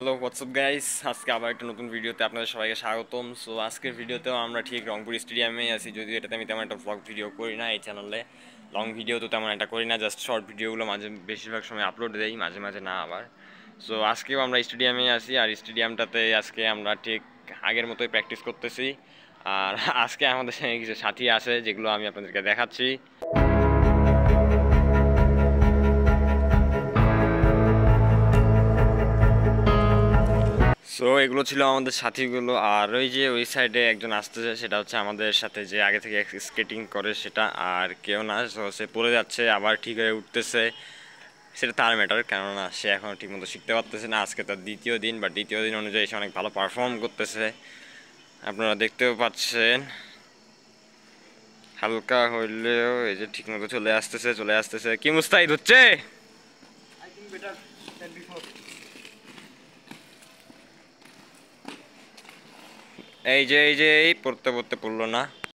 Hello WhatsApp guys, আজকে আবার একটা নতুন ভিডিওতে আপনাদের সবাইকে স্বাগতম। সো আজকের ভিডিওতেও আমরা ঠিক রংপুর স্টেডিয়ামেই আছি, যদিও এটাতে আমি তেমন একটা ব্লগ ভিডিও করি না এই চ্যানেলে। লং ভিডিও তো তেমন একটা করি না, জাস্ট শর্ট ভিডিওগুলো মাঝে বেশিরভাগ সময় আপলোড দেই, মাঝে মাঝে না আবার। সো আজকেও আমরা স্টেডিয়ামেই আছি, আর স্টেডিয়ামটাতে আজকে আমরা ঠিক আগের মতোই প্র্যাকটিস করতেছি। আর আজকে আমাদের সঙ্গে কিছু সাথী আছে, যেগুলো আমি আপনাদেরকে দেখাচ্ছি। সো এগুলো ছিল আমাদের সাথীগুলো, আর ওই যে ওই সাইডে একজন আসতেছে, সেটা হচ্ছে আমাদের সাথে যে আগে থেকে স্কেটিং করে সেটা, আর কেউ না। সো সে পড়ে যাচ্ছে আবার ঠিক হয়ে উঠতেছে, সেটা তার ম্যাটার, কেননা সে এখন ঠিকমতো শিখতে পারতেছে না। আজকে তার দ্বিতীয় দিন, বা দ্বিতীয় দিন অনুযায়ী সে অনেক ভালো পারফর্ম করতেছে, আপনারা দেখতেও পাচ্ছেন। হালকা হইলেও এই যে ঠিকমতো চলে আসতেছে। কি মুস্তাহিদ হচ্ছে? এই যে এই পড়তে পড়তে পড়লো না।